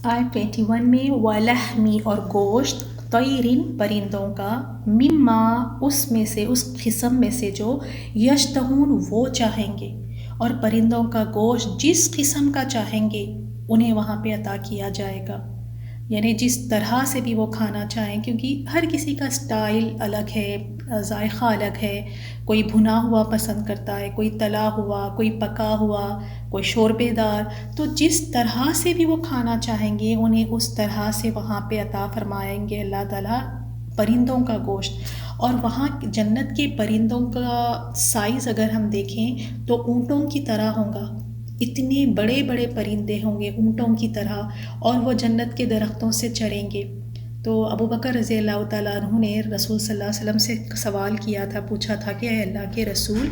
آیت 21 میں ولحمی اور گوشت طیرن پرندوں کا مما اس میں سے اس قسم میں سے جو یشتہون وہ چاہیں گے، اور پرندوں کا گوشت جس قسم کا چاہیں گے انہیں وہاں پہ عطا کیا جائے گا، یعنی جس طرح سے بھی وہ کھانا چاہیں، کیونکہ ہر کسی کا سٹائل الگ ہے، ذائقہ الگ ہے، کوئی بھنا ہوا پسند کرتا ہے، کوئی تلا ہوا، کوئی پکا ہوا، کوئی شوربے دار، تو جس طرح سے بھی وہ کھانا چاہیں گے انہیں اس طرح سے وہاں پہ عطا فرمائیں گے اللہ تعالیٰ پرندوں کا گوشت۔ اور وہاں جنت کے پرندوں کا سائز اگر ہم دیکھیں تو اونٹوں کی طرح ہوگا، اتنے بڑے بڑے پرندے ہوں گے اونٹوں کی طرح، اور وہ جنت کے درختوں سے چریں گے۔ تو ابو بکر رضی اللہ تعالیٰ عنہ نے رسول صلی اللہ علیہ وسلم سے سوال کیا تھا، پوچھا تھا کہ اے اللہ کے رسول،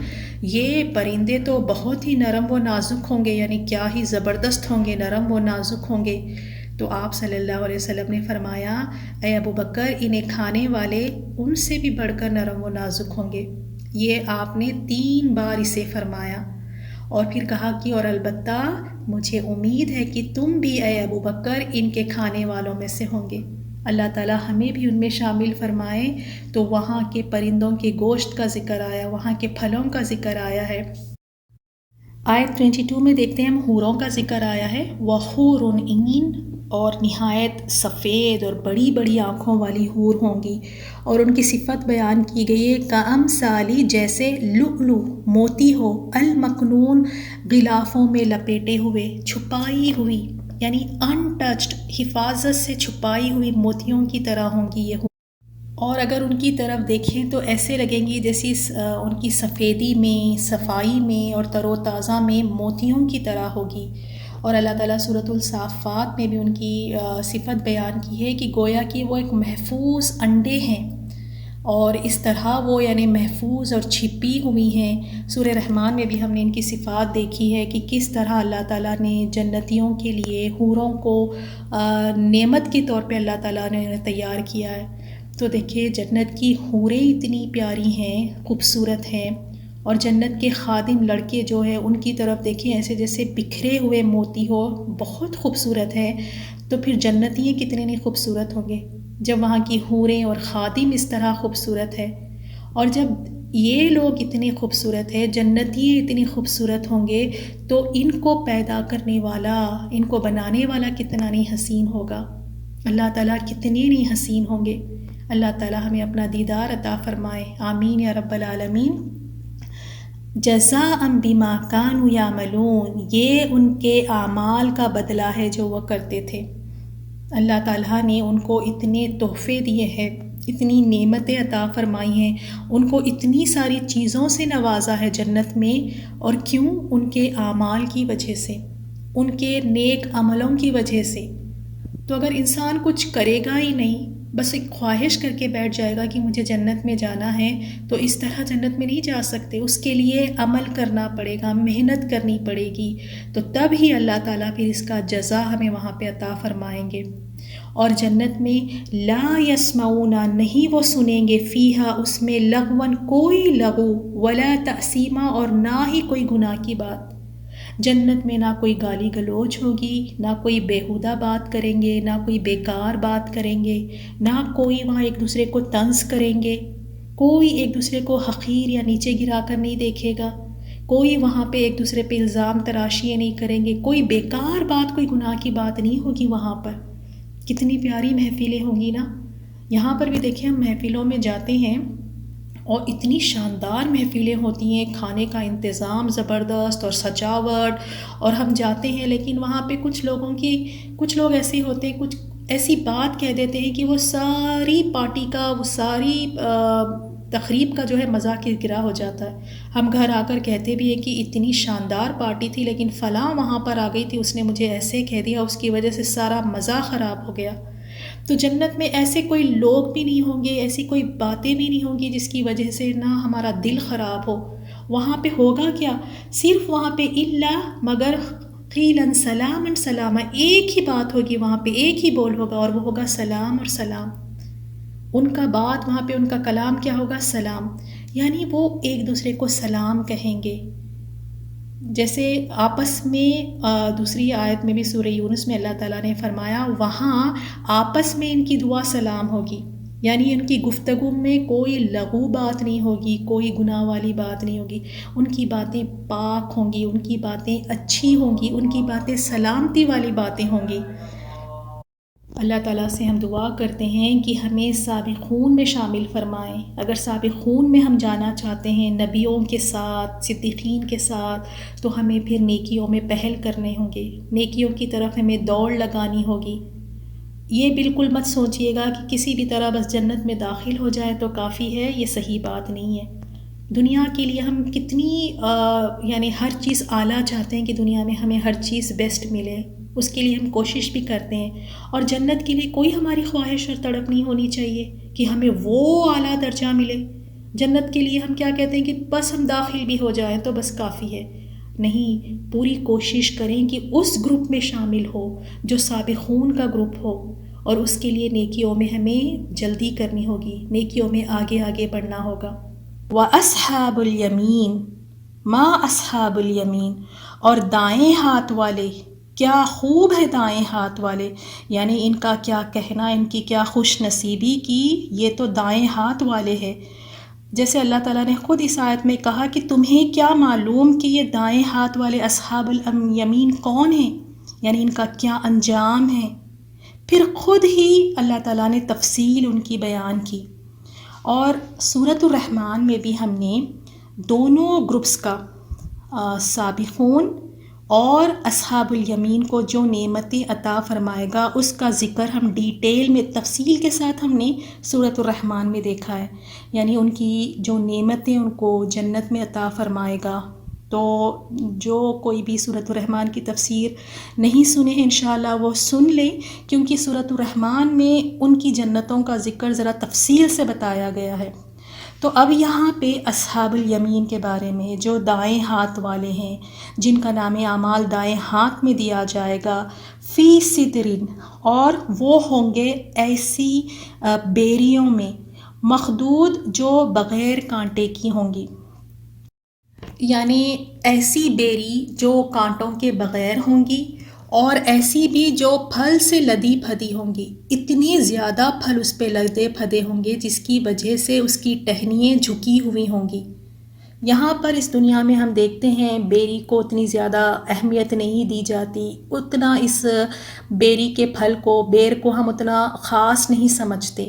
یہ پرندے تو بہت ہی نرم و نازک ہوں گے، یعنی کیا ہی زبردست ہوں گے، نرم و نازک ہوں گے۔ تو آپ صلی اللہ علیہ وسلم نے فرمایا، اے ابو بکر، انہیں کھانے والے ان سے بھی بڑھ کر نرم و نازک ہوں گے۔ یہ آپ نے 3 بار اسے فرمایا، اور پھر کہا کہ اور البتہ مجھے امید ہے کہ تم بھی اے ابو بکر ان کے کھانے والوں میں سے ہوں گے۔ اللہ تعالیٰ ہمیں بھی ان میں شامل فرمائے۔ تو وہاں کے پرندوں کے گوشت کا ذکر آیا، وہاں کے پھلوں کا ذکر آیا ہے۔ آیت 22 میں دیکھتے ہیں ہم حوروں کا ذکر آیا ہے، وَحُورٌ عِین، اور نہایت سفید اور بڑی بڑی آنکھوں والی حور ہوں گی، اور ان کی صفت بیان کی گئی ہے کَأَمْثَالِ، جیسے لؤلؤ موتی ہو، المکنون غلافوں میں لپیٹے ہوئے، چھپائی ہوئی، یعنی انٹچڈ، حفاظت سے چھپائی ہوئی موتیوں کی طرح ہوں گی یہ حور۔ اور اگر ان کی طرف دیکھیں تو ایسے لگیں گی جیسی ان کی سفیدی میں، صفائی میں اور تر و تازہ میں موتیوں کی طرح ہوگی۔ اور اللہ تعالیٰ سورۃ الصافات میں بھی ان کی صفت بیان کی ہے کہ گویا کہ وہ ایک محفوظ انڈے ہیں، اور اس طرح وہ یعنی محفوظ اور چھپی ہوئی ہیں۔ سورہ رحمان میں بھی ہم نے ان کی صفات دیکھی ہے کہ کس طرح اللہ تعالیٰ نے جنتیوں کے لیے حوروں کو نعمت کے طور پہ اللہ تعالیٰ نے تیار کیا ہے۔ تو دیکھیے جنت کی حوریں اتنی پیاری ہیں، خوبصورت ہیں، اور جنت کے خادم لڑکے جو ہیں ان کی طرف دیکھیں ایسے جیسے بکھرے ہوئے موتی ہو، بہت خوبصورت ہے۔ تو پھر جنتی کتنے نہیں خوبصورت ہوں گے جب وہاں کی حوریں اور خادم اس طرح خوبصورت ہے۔ اور جب یہ لوگ اتنے خوبصورت ہیں، جنتی اتنی خوبصورت ہوں گے، تو ان کو پیدا کرنے والا، ان کو بنانے والا کتنا نہیں حسین ہوگا، اللہ تعالیٰ کتنے نہیں حسین ہوں گے۔ اللہ تعالیٰ ہمیں اپنا دیدار عطا فرمائے، آمین یا رب العالمین۔ جزاء بما کانوا یعملون، یہ ان کے اعمال کا بدلہ ہے جو وہ کرتے تھے۔ اللہ تعالیٰ نے ان کو اتنے تحفے دیے ہیں، اتنی نعمتیں عطا فرمائی ہیں، ان کو اتنی ساری چیزوں سے نوازا ہے جنت میں، اور کیوں؟ ان کے اعمال کی وجہ سے، ان کے نیک عملوں کی وجہ سے۔ تو اگر انسان کچھ کرے گا ہی نہیں، بس ایک خواہش کر کے بیٹھ جائے گا کہ مجھے جنت میں جانا ہے، تو اس طرح جنت میں نہیں جا سکتے، اس کے لیے عمل کرنا پڑے گا، محنت کرنی پڑے گی، تو تب ہی اللہ تعالیٰ پھر اس کا جزا ہمیں وہاں پہ عطا فرمائیں گے۔ اور جنت میں لا یسمعون، نہیں وہ سنیں گے، فیہا اس میں، لغون کوئی لغو، ولا تأثیما، اور نہ ہی کوئی گناہ کی بات۔ جنت میں نہ کوئی گالی گلوچ ہوگی، نہ کوئی بیہودہ بات کریں گے، نہ کوئی بیکار بات کریں گے، نہ کوئی وہاں ایک دوسرے کو طنز کریں گے، کوئی ایک دوسرے کو حقیر یا نیچے گرا کر نہیں دیکھے گا، کوئی وہاں پہ ایک دوسرے پہ الزام تراشیاں نہیں کریں گے، کوئی بیکار بات، کوئی گناہ کی بات نہیں ہوگی وہاں پر۔ کتنی پیاری محفلیں ہوں گی نا۔ یہاں پر بھی دیکھیں ہم محفلوں میں جاتے ہیں اور اتنی شاندار محفلیں ہوتی ہیں، کھانے کا انتظام زبردست اور سجاوٹ، اور ہم جاتے ہیں لیکن وہاں پہ کچھ لوگ ایسے ہوتے ہیں، کچھ ایسی بات کہہ دیتے ہیں کہ وہ ساری پارٹی کا، وہ ساری تقریب کا جو ہے مزہ گرا ہو جاتا ہے۔ ہم گھر آ کر کہتے بھی ہیں کہ اتنی شاندار پارٹی تھی لیکن فلاں وہاں پر آ گئی تھی، اس نے مجھے ایسے کہہ دیا، اس کی وجہ سے سارا مزہ خراب ہو گیا۔ تو جنت میں ایسے کوئی لوگ بھی نہیں ہوں گے، ایسی کوئی باتیں بھی نہیں ہوں گی جس کی وجہ سے نہ ہمارا دل خراب ہو۔ وہاں پہ ہوگا کیا؟ صرف وہاں پہ الا، مگر قیلاً سلاما سلاما، ایک ہی بات ہوگی وہاں پہ، ایک ہی بول ہوگا، اور وہ ہوگا سلام اور سلام۔ ان کا بات وہاں پہ، ان کا کلام کیا ہوگا؟ سلام، یعنی وہ ایک دوسرے کو سلام کہیں گے۔ جیسے آپس میں دوسری آیت میں بھی سورہ یونس میں اللہ تعالیٰ نے فرمایا وہاں آپس میں ان کی دعا سلام ہوگی، یعنی ان کی گفتگو میں کوئی لغو بات نہیں ہوگی، کوئی گناہ والی بات نہیں ہوگی، ان کی باتیں پاک ہوں گی، ان کی باتیں اچھی ہوں گی، ان کی باتیں سلامتی والی باتیں ہوں گی۔ اللہ تعالیٰ سے ہم دعا کرتے ہیں کہ ہمیں سابقون میں شامل فرمائیں۔ اگر سابقون میں ہم جانا چاہتے ہیں نبیوں کے ساتھ، صدیقین کے ساتھ، تو ہمیں پھر نیکیوں میں پہل کرنے ہوں گے، نیکیوں کی طرف ہمیں دوڑ لگانی ہوگی۔ یہ بالکل مت سوچئے گا کہ کسی بھی طرح بس جنت میں داخل ہو جائے تو کافی ہے، یہ صحیح بات نہیں ہے۔ دنیا کے لیے ہم کتنی یعنی ہر چیز اعلیٰ چاہتے ہیں کہ دنیا میں ہمیں ہر چیز بیسٹ ملے، اس کے لیے ہم کوشش بھی کرتے ہیں، اور جنت کے لیے کوئی ہماری خواہش اور تڑپ نہیں ہونی چاہیے کہ ہمیں وہ اعلیٰ درجہ ملے۔ جنت کے لیے ہم کیا کہتے ہیں کہ بس ہم داخل بھی ہو جائیں تو بس کافی ہے۔ نہیں، پوری کوشش کریں کہ اس گروپ میں شامل ہو جو سابقون کا گروپ ہو، اور اس کے لیے نیکیوں میں ہمیں جلدی کرنی ہوگی، نیکیوں میں آگے آگے بڑھنا ہوگا۔ وَأَصْحَابُ الْيَمِينِ مَا أَصْحَابُ الْيَمِينِ، اور دائیں ہاتھ والے، کیا خوب ہے دائیں ہاتھ والے، یعنی ان کا کیا کہنا، ان کی کیا خوش نصیبی کی، یہ تو دائیں ہاتھ والے ہیں۔ جیسے اللہ تعالیٰ نے خود اس آیت میں کہا کہ تمہیں کیا معلوم کہ یہ دائیں ہاتھ والے اصحاب الیمین کون ہیں، یعنی ان کا کیا انجام ہے۔ پھر خود ہی اللہ تعالیٰ نے تفصیل ان کی بیان کی، اور سورۃ الرحمن میں بھی ہم نے دونوں گروپس کا، سابقون اور اصحاب الیمین کو جو نعمتیں عطا فرمائے گا اس کا ذکر ہم ڈیٹیل میں تفصیل کے ساتھ ہم نے سورۃ الرحمن میں دیکھا ہے، یعنی ان کی جو نعمتیں ان کو جنت میں عطا فرمائے گا۔ تو جو کوئی بھی سورۃ الرحمن کی تفسیر نہیں سنے انشاءاللہ وہ سن لیں، کیونکہ سورۃ الرحمن میں ان کی جنتوں کا ذکر ذرا تفصیل سے بتایا گیا ہے۔ تو اب یہاں پہ اصحاب الیمین کے بارے میں، جو دائیں ہاتھ والے ہیں، جن کا نام اعمال دائیں ہاتھ میں دیا جائے گا، فی سدرن، اور وہ ہوں گے ایسی بیریوں میں، مخدود جو بغیر کانٹے کی ہوں گی، یعنی ایسی بیری جو کانٹوں کے بغیر ہوں گی، اور ایسی بھی جو پھل سے لدی پھدی ہوں گی، اتنی زیادہ پھل اس پہ لدے پھدے ہوں گے جس کی وجہ سے اس کی ٹہنیاں جھکی ہوئی ہوں گی۔ یہاں پر اس دنیا میں ہم دیکھتے ہیں بیری کو اتنی زیادہ اہمیت نہیں دی جاتی، اتنا اس بیری کے پھل کو، بیر کو ہم اتنا خاص نہیں سمجھتے،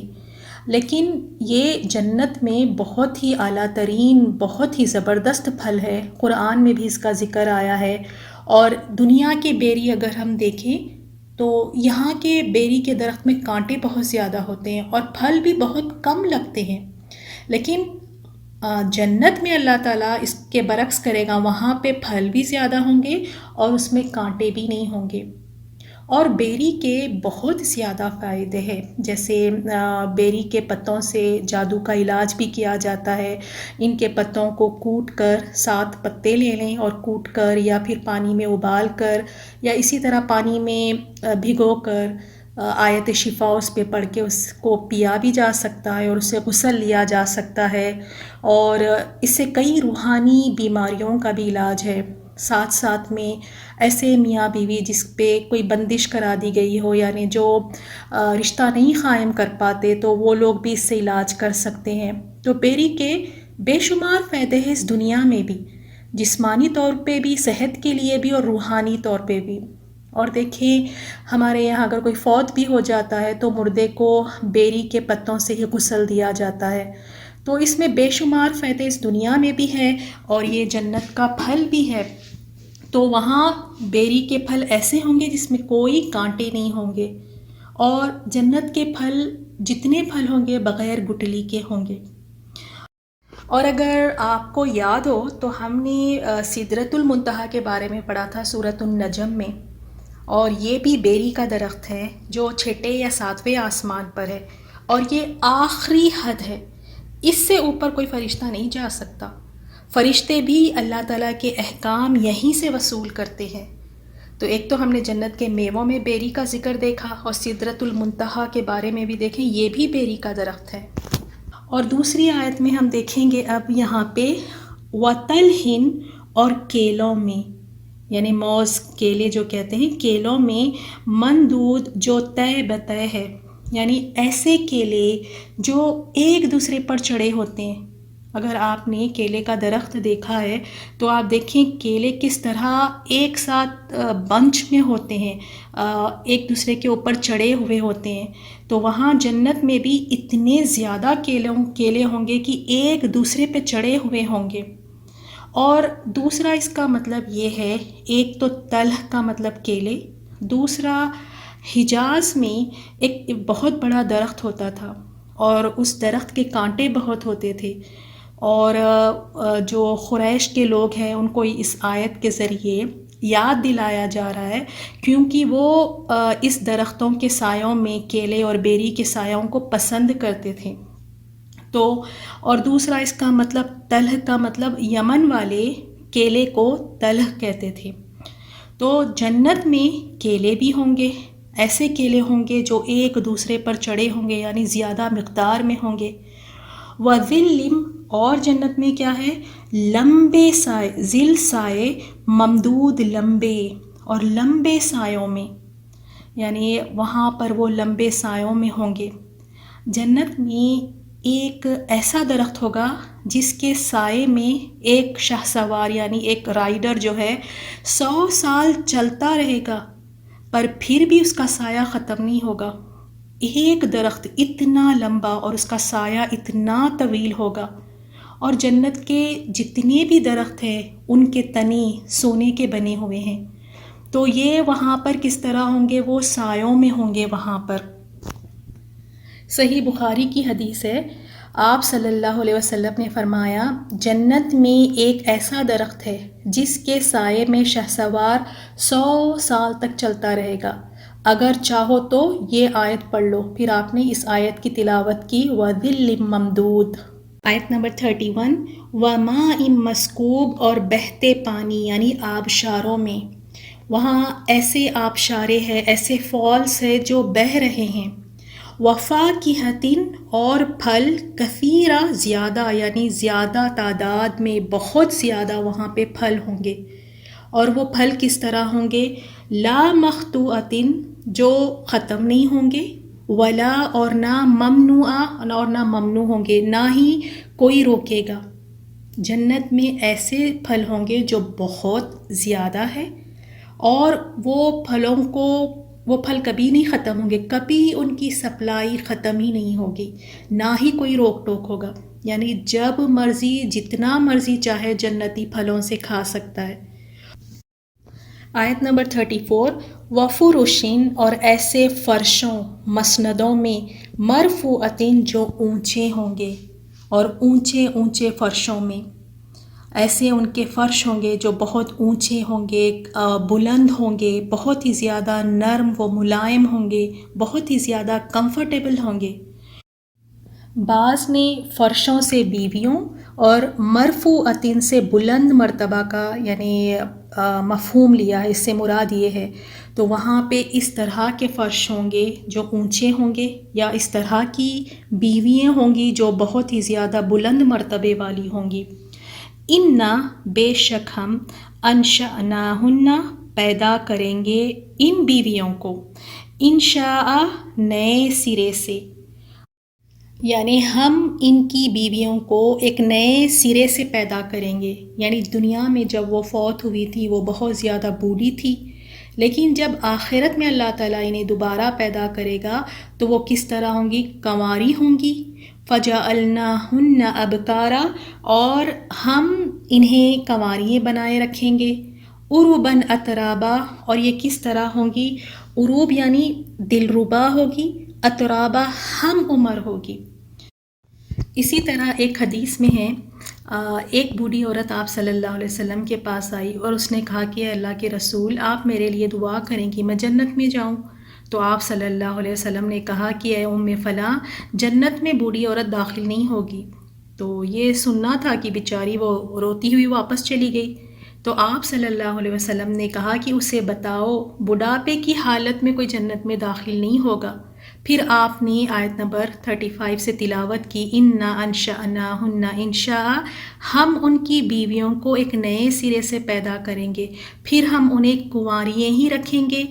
لیکن یہ جنت میں بہت ہی اعلیٰ ترین، بہت ہی زبردست پھل ہے۔ قرآن میں بھی اس کا ذکر آیا ہے، اور دنیا کے بیری اگر ہم دیکھیں تو یہاں کے بیری کے درخت میں کانٹے بہت زیادہ ہوتے ہیں اور پھل بھی بہت کم لگتے ہیں، لیکن جنت میں اللہ تعالیٰ اس کے برعکس کرے گا، وہاں پہ پھل بھی زیادہ ہوں گے اور اس میں کانٹے بھی نہیں ہوں گے۔ اور بیری کے بہت زیادہ فائدے ہیں، جیسے بیری کے پتوں سے جادو کا علاج بھی کیا جاتا ہے۔ ان کے پتوں کو کوٹ کر، 7 پتے لے لیں اور کوٹ کر، یا پھر پانی میں ابال کر، یا اسی طرح پانی میں بھگو کر آیت شفا اس پہ پڑھ کے اس کو پیا بھی جا سکتا ہے، اور اسے غسل لیا جا سکتا ہے، اور اس سے کئی روحانی بیماریوں کا بھی علاج ہے۔ ساتھ ساتھ میں ایسے میاں بیوی جس پہ کوئی بندش کرا دی گئی ہو، یعنی جو رشتہ نہیں قائم کر پاتے، تو وہ لوگ بھی اس سے علاج کر سکتے ہیں۔ تو بیری کے بے شمار فائدے ہیں اس دنیا میں بھی، جسمانی طور پہ بھی، صحت کے لیے بھی، اور روحانی طور پہ بھی۔ اور دیکھیں ہمارے یہاں اگر کوئی فوت بھی ہو جاتا ہے تو مردے کو بیری کے پتوں سے ہی غسل دیا جاتا ہے۔ تو اس میں بے شمار فائدے اس دنیا میں بھی ہے، اور یہ جنت کا پھل بھی ہے۔ تو وہاں بیری کے پھل ایسے ہوں گے جس میں کوئی کانٹے نہیں ہوں گے، اور جنت کے پھل جتنے پھل ہوں گے بغیر گٹلی کے ہوں گے۔ اور اگر آپ کو یاد ہو تو ہم نے سدرۃ المنتہا کے بارے میں پڑھا تھا سورۃ النجم میں، اور یہ بھی بیری کا درخت ہے جو 6 یا 7ویں آسمان پر ہے، اور یہ آخری حد ہے، اس سے اوپر کوئی فرشتہ نہیں جا سکتا۔ فرشتے بھی اللہ تعالیٰ کے احکام یہیں سے وصول کرتے ہیں۔ تو ایک تو ہم نے جنت کے میووں میں بیری کا ذکر دیکھا، اور سدرۃ المنتہا کے بارے میں بھی دیکھیں، یہ بھی بیری کا درخت ہے۔ اور دوسری آیت میں ہم دیکھیں گے اب یہاں پہ وَطَلْحٍ اور کیلوں میں، یعنی موز کیلے جو کہتے ہیں، کیلوں میں مندود جو طے بطے ہے، یعنی ایسے کیلے جو ایک دوسرے پر چڑھے ہوتے ہیں۔ اگر آپ نے کیلے کا درخت دیکھا ہے تو آپ دیکھیں کیلے کس طرح ایک ساتھ بنچ میں ہوتے ہیں، ایک دوسرے کے اوپر چڑھے ہوئے ہوتے ہیں۔ تو وہاں جنت میں بھی اتنے زیادہ کیلے ہوں گے کہ ایک دوسرے پہ چڑھے ہوئے ہوں گے۔ اور دوسرا اس کا مطلب یہ ہے، ایک تو تلح کا مطلب کیلے، دوسرا حجاز میں ایک بہت بڑا درخت ہوتا تھا اور اس درخت کے کانٹے بہت ہوتے تھے، اور جو قریش کے لوگ ہیں ان کو اس آیت کے ذریعے یاد دلایا جا رہا ہے، کیونکہ وہ اس درختوں کے سایوں میں، کیلے اور بیری کے سایوں کو پسند کرتے تھے۔ تو اور دوسرا اس کا مطلب تلح کا مطلب یمن والے کیلے کو تلح کہتے تھے۔ تو جنت میں کیلے بھی ہوں گے، ایسے کیلے ہوں گے جو ایک دوسرے پر چڑھے ہوں گے، یعنی زیادہ مقدار میں ہوں گے۔ وَظِلٍّ، اور جنت میں کیا ہے، لمبے سائے، ذل سائے، ممدود لمبے، اور لمبے سایوں میں، یعنی وہاں پر وہ لمبے سایوں میں ہوں گے۔ جنت میں ایک ایسا درخت ہوگا جس کے سائے میں ایک شاہ سوار یعنی ایک رائڈر جو ہے 100 سال چلتا رہے گا، پر پھر بھی اس کا سایہ ختم نہیں ہوگا۔ ایک درخت اتنا لمبا اور اس کا سایہ اتنا طویل ہوگا، اور جنت کے جتنے بھی درخت ہیں ان کے تنے سونے کے بنے ہوئے ہیں۔ تو یہ وہاں پر کس طرح ہوں گے، وہ سایوں میں ہوں گے وہاں پر۔ صحیح بخاری کی حدیث ہے، آپ صلی اللہ علیہ وسلم نے فرمایا، جنت میں ایک ایسا درخت ہے جس کے سائے میں شہسوار 100 سال تک چلتا رہے گا، اگر چاہو تو یہ آیت پڑھ لو۔ پھر آپ نے اس آیت کی تلاوت کی، وَظِلٍّ ممدود۔ آیت نمبر 31، وَمَاءٍ مَسْکوب، اور بہتے پانی یعنی آبشاروں میں۔ وہاں ایسے آبشارے ہیں، ایسے فالس ہیں جو بہہ رہے ہیں۔ وَفَاکِہَةٍ، اور پھل، کثیرہ، زیادہ، یعنی زیادہ تعداد میں، بہت زیادہ وہاں پہ پھل ہوں گے۔ اور وہ پھل کس طرح ہوں گے، لا مقطوعۃ، جو ختم نہیں ہوں گے، ولا، اور نہ ممنوعہ، اور نہ ممنوع ہوں گے، نہ ہی کوئی روکے گا۔ جنت میں ایسے پھل ہوں گے جو بہت زیادہ ہے، اور وہ پھل کبھی نہیں ختم ہوں گے، کبھی ان کی سپلائی ختم ہی نہیں ہوگی، نہ ہی کوئی روک ٹوک ہوگا، یعنی جب مرضی جتنا مرضی چاہے جنتی پھلوں سے کھا سکتا ہے۔ آیت نمبر 34، وَفُرُشٍ، اور ایسے فرشوں، مسندوں میں، مرفوعۃ، جو اونچے ہوں گے، اور اونچے اونچے فرشوں میں، ایسے ان کے فرش ہوں گے جو بہت اونچے ہوں گے، بلند ہوں گے، بہت ہی زیادہ نرم و ملائم ہوں گے، بہت ہی زیادہ کمفرٹیبل ہوں گے۔ بعض نے فرشوں سے بیویوں اور مرفوعۃ سے بلند مرتبہ کا یعنی مفہوم لیا ہے، اس سے مراد یہ ہے۔ تو وہاں پہ اس طرح کے فرش ہوں گے جو اونچے ہوں گے، یا اس طرح کی بیویاں ہوں گی جو بہت ہی زیادہ بلند مرتبے والی ہوں گی۔ اِنَّا، بے شک ہم، انشأناہن، پیدا کریں گے ان بیویوں کو، انشاء، نئے سرے سے، یعنی ہم ان کی بیویوں کو ایک نئے سرے سے پیدا کریں گے۔ یعنی دنیا میں جب وہ فوت ہوئی تھی وہ بہت زیادہ بوڑھی تھی، لیکن جب آخرت میں اللہ تعالیٰ انہیں دوبارہ پیدا کرے گا تو وہ کس طرح ہوں گی، کنواری ہوں گی۔ فَجَعَلْنَاهُنَّ أَبْكَارًا، اور ہم انہیں کنواریاں بنائے رکھیں گے۔ عُرُبًا أَتْرَابًا، اور یہ کس طرح ہوں گی، عروب یعنی دلربا ہوگی، اترابا ہم عمر ہوگی۔ اسی طرح ایک حدیث میں ہے، ایک بوڑھی عورت آپ صلی اللہ علیہ وسلم کے پاس آئی اور اس نے کہا کہ اے اللہ کے رسول، آپ میرے لیے دعا کریں کہ میں جنت میں جاؤں۔ تو آپ صلی اللہ علیہ وسلم نے کہا کہ اے ام فلاں، جنت میں بوڑھی عورت داخل نہیں ہوگی۔ تو یہ سننا تھا کہ بیچاری وہ روتی ہوئی واپس چلی گئی۔ تو آپ صلی اللہ علیہ وسلم نے کہا کہ اسے بتاؤ بڑھاپے کی حالت میں کوئی جنت میں داخل نہیں ہوگا۔ پھر آپ نے آیت نمبر 35 سے تلاوت کی، اِنَّا أَنشَأْنَاهُنَّ انشاء، ہم ان کی بیویوں کو ایک نئے سرے سے پیدا کریں گے، پھر ہم انہیں کنواریاں ہی رکھیں گے،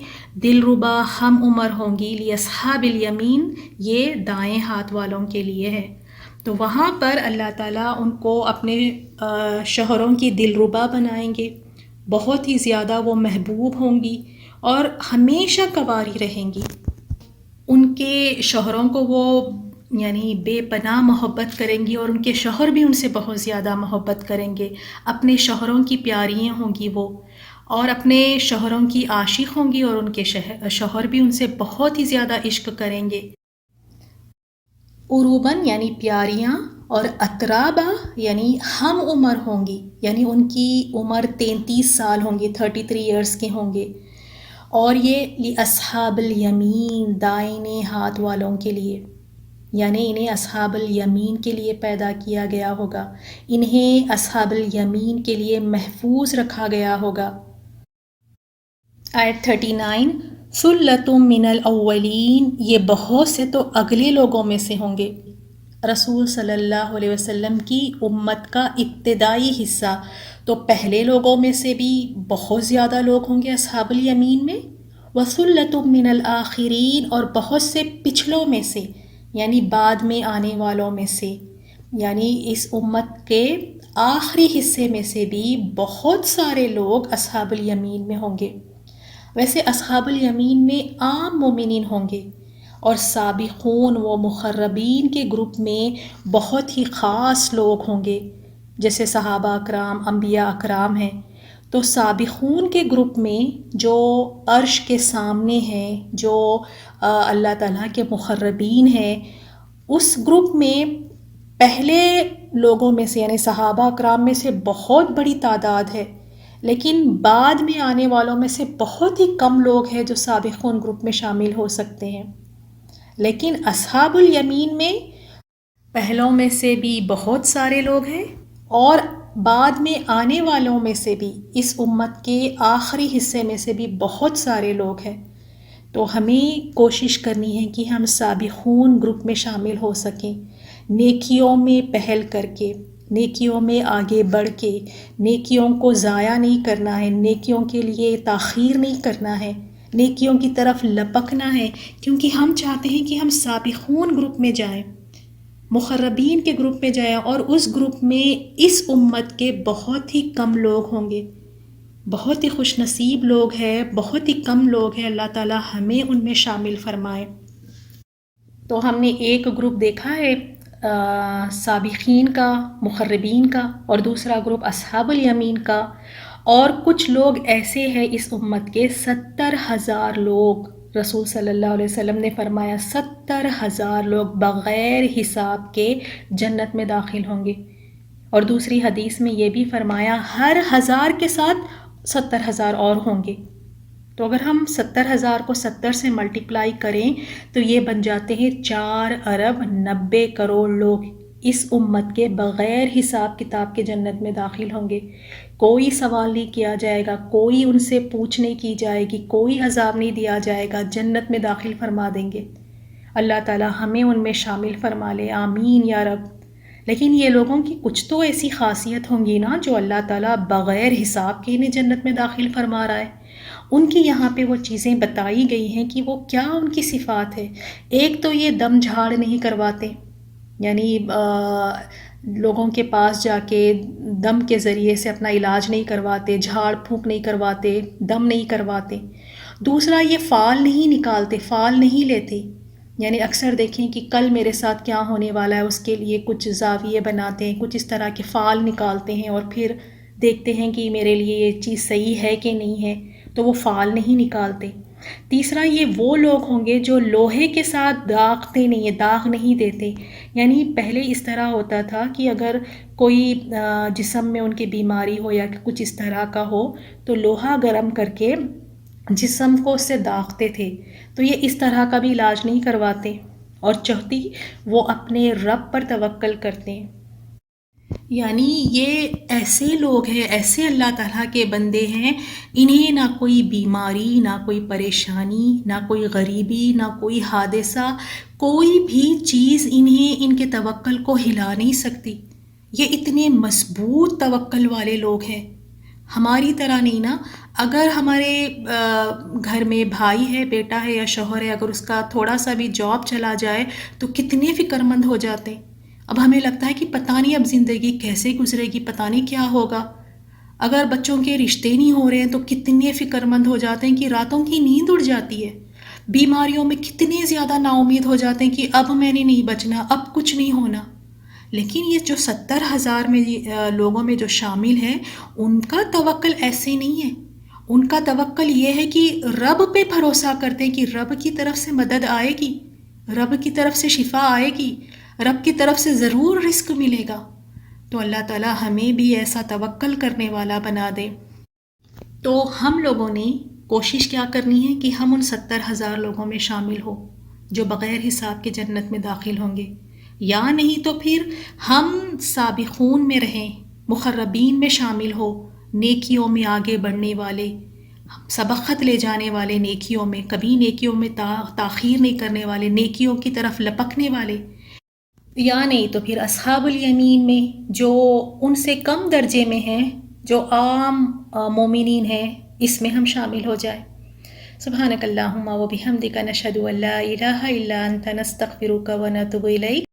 دلربا ہم عمر ہوں گی، لِأَصْحَابِ الیمین، یہ دائیں ہاتھ والوں کے لیے ہے۔ تو وہاں پر اللہ تعالیٰ ان کو اپنے شوہروں کی دلربا بنائیں گے، بہت ہی زیادہ وہ محبوب ہوں گی اور ہمیشہ کنواری رہیں گی۔ ان کے شوہروں کو وہ یعنی بے پناہ محبت کریں گی اور ان کے شوہر بھی ان سے بہت زیادہ محبت کریں گے، اپنے شوہروں کی پیاریاں ہوں گی وہ، اور اپنے شوہروں کی عاشق ہوں گی اور ان کے شوہر بھی ان سے بہت ہی زیادہ عشق کریں گے۔ عروباً یعنی پیاریاں، اور اترابا یعنی ہم عمر ہوں گی، یعنی ان کی عمر 33 سال ہوں گی، 33 ایئرس کے ہوں گے۔ اور یہ لِأَصْحَابِ الیمین، دائیں ہاتھ والوں کے لیے، یعنی انہیں اصحاب الیمین کے لیے پیدا کیا گیا ہوگا، انہیں اصحاب الیمین کے لیے محفوظ رکھا گیا ہوگا۔ آیت 39، ثُلَّةٌ مِّنَ الْأَوَّلِينَ، یہ بہت سے تو اگلے لوگوں میں سے ہوں گے۔ رسول صلی اللہ علیہ وسلم کی امت کا ابتدائی حصہ، تو پہلے لوگوں میں سے بھی بہت زیادہ لوگ ہوں گے اصحاب الیمین میں، وَثُلَّةٌ مِّنَ الْآخِرِينَ، اور بہت سے پچھلوں میں سے، یعنی بعد میں آنے والوں میں سے، یعنی اس امت کے آخری حصے میں سے بھی بہت سارے لوگ اصحاب الیمین میں ہوں گے۔ ویسے اصحاب الیمین میں عام مومنین ہوں گے، اور سابقون و مقربین کے گروپ میں بہت ہی خاص لوگ ہوں گے، جیسے صحابہ اکرام، انبیاء اکرام ہیں۔ تو سابقون کے گروپ میں جو عرش کے سامنے ہیں، جو اللہ تعالیٰ کے مقربین ہیں، اس گروپ میں پہلے لوگوں میں سے یعنی صحابہ اکرام میں سے بہت بڑی تعداد ہے، لیکن بعد میں آنے والوں میں سے بہت ہی کم لوگ ہیں جو سابقون گروپ میں شامل ہو سکتے ہیں۔ لیکن اصحاب الیمین میں پہلوں میں سے بھی بہت سارے لوگ ہیں، اور بعد میں آنے والوں میں سے بھی، اس امت کے آخری حصے میں سے بھی بہت سارے لوگ ہیں۔ تو ہمیں کوشش کرنی ہے کہ ہم سابقون گروپ میں شامل ہو سکیں، نیکیوں میں پہل کر کے، نیکیوں میں آگے بڑھ کے، نیکیوں کو ضائع نہیں کرنا ہے، نیکیوں کے لیے تاخیر نہیں کرنا ہے، نیکیوں کی طرف لپکنا ہے، کیونکہ ہم چاہتے ہیں کہ ہم سابقون گروپ میں جائیں، مقربین کے گروپ میں جائیں، اور اس گروپ میں اس امت کے بہت ہی کم لوگ ہوں گے، بہت ہی خوش نصیب لوگ ہیں، بہت ہی کم لوگ ہیں، اللہ تعالیٰ ہمیں ان میں شامل فرمائے۔ تو ہم نے ایک گروپ دیکھا ہے سابقین کا، مقربین کا، اور دوسرا گروپ اصحاب الیمین کا، اور کچھ لوگ ایسے ہیں اس امت کے 70,000 لوگ، رسول صلی اللہ علیہ وسلم نے فرمایا 70,000 لوگ بغیر حساب کے جنت میں داخل ہوں گے، اور دوسری حدیث میں یہ بھی فرمایا ہر 1000 کے ساتھ 70,000 اور ہوں گے۔ تو اگر ہم 70,000 کو 70 سے ملٹیپلائی کریں تو یہ بن جاتے ہیں 4,90,00,000,000 لوگ اس امت کے بغیر حساب کتاب کے جنت میں داخل ہوں گے۔ کوئی سوال نہیں کیا جائے گا، کوئی ان سے پوچھ نہیں کی جائے گی، کوئی عذاب نہیں دیا جائے گا، جنت میں داخل فرما دیں گے۔ اللہ تعالی ہمیں ان میں شامل فرما لے، آمین یا رب۔ لیکن یہ لوگوں کی کچھ تو ایسی خاصیت ہوں گی نا جو اللہ تعالیٰ بغیر حساب کے انہیں جنت میں داخل فرما رہا ہے۔ ان کی یہاں پہ وہ چیزیں بتائی گئی ہیں کہ وہ کیا ان کی صفات ہے۔ ایک تو یہ دم جھاڑ نہیں کرواتے، یعنی لوگوں کے پاس جا کے دم کے ذریعے سے اپنا علاج نہیں کرواتے، جھاڑ پھونک نہیں کرواتے، دم نہیں کرواتے۔ دوسرا یہ فال نہیں نکالتے، فال نہیں لیتے، یعنی اکثر دیکھیں کہ کل میرے ساتھ کیا ہونے والا ہے اس کے لیے کچھ زاویے بناتے ہیں، کچھ اس طرح کے فال نکالتے ہیں، اور پھر دیکھتے ہیں کہ میرے لیے یہ چیز صحیح ہے کہ نہیں ہے، تو وہ فال نہیں نکالتے۔ تیسرا یہ وہ لوگ ہوں گے جو لوہے کے ساتھ داغتے نہیں ہیں، داغ نہیں دیتے، یعنی پہلے اس طرح ہوتا تھا کہ اگر کوئی جسم میں ان کی بیماری ہو یا کچھ اس طرح کا ہو تو لوہا گرم کر کے جسم کو اس سے داغتے تھے، تو یہ اس طرح کا بھی علاج نہیں کرواتے۔ اور چوتھی، وہ اپنے رب پر توکل کرتے ہیں، یعنی یہ ایسے لوگ ہیں، ایسے اللہ تعالیٰ کے بندے ہیں، انہیں نہ کوئی بیماری، نہ کوئی پریشانی، نہ کوئی غریبی، نہ کوئی حادثہ، کوئی بھی چیز انہیں ان کے توکل کو ہلا نہیں سکتی۔ یہ اتنے مضبوط توکل والے لوگ ہیں، ہماری طرح نہیں نا۔ اگر ہمارے گھر میں بھائی ہے، بیٹا ہے یا شوہر ہے، اگر اس کا تھوڑا سا بھی جاب چلا جائے تو کتنے فکر مند ہو جاتے ہیں۔ اب ہمیں لگتا ہے کہ پتہ نہیں اب زندگی کیسے گزرے گی، پتہ نہیں کیا ہوگا۔ اگر بچوں کے رشتے نہیں ہو رہے ہیں تو کتنے فکر مند ہو جاتے ہیں کہ راتوں کی نیند اڑ جاتی ہے۔ بیماریوں میں کتنے زیادہ نا امید ہو جاتے ہیں کہ اب میں نے نہیں بچنا، اب کچھ نہیں ہونا۔ لیکن یہ جو 70,000 میں لوگوں میں جو شامل ہیں، ان کا توکل ایسے نہیں ہے۔ ان کا توکل یہ ہے کہ رب پہ بھروسہ کرتے ہیں کہ رب کی طرف سے مدد آئے گی، رب کی طرف سے شفا آئے گی، رب کی طرف سے ضرور رزق ملے گا۔ تو اللہ تعالیٰ ہمیں بھی ایسا توکل کرنے والا بنا دے۔ تو ہم لوگوں نے کوشش کیا کرنی ہے کہ ہم ان 70,000 لوگوں میں شامل ہو جو بغیر حساب کے جنت میں داخل ہوں گے، یا نہیں تو پھر ہم سابقون میں رہیں، مقربین میں شامل ہو، نیکیوں میں آگے بڑھنے والے، سبقت لے جانے والے نیکیوں میں، کبھی نیکیوں میں تاخیر نہیں کرنے والے، نیکیوں کی طرف لپکنے والے، یا نہیں تو پھر اصحاب الیمین میں جو ان سے کم درجے میں ہیں، جو عام مومنین ہیں، اس میں ہم شامل ہو جائیں۔ سبحانک اللہم و بحمدک نشہد ان لا الہ الا انت نستغفرک و نتوب الیک۔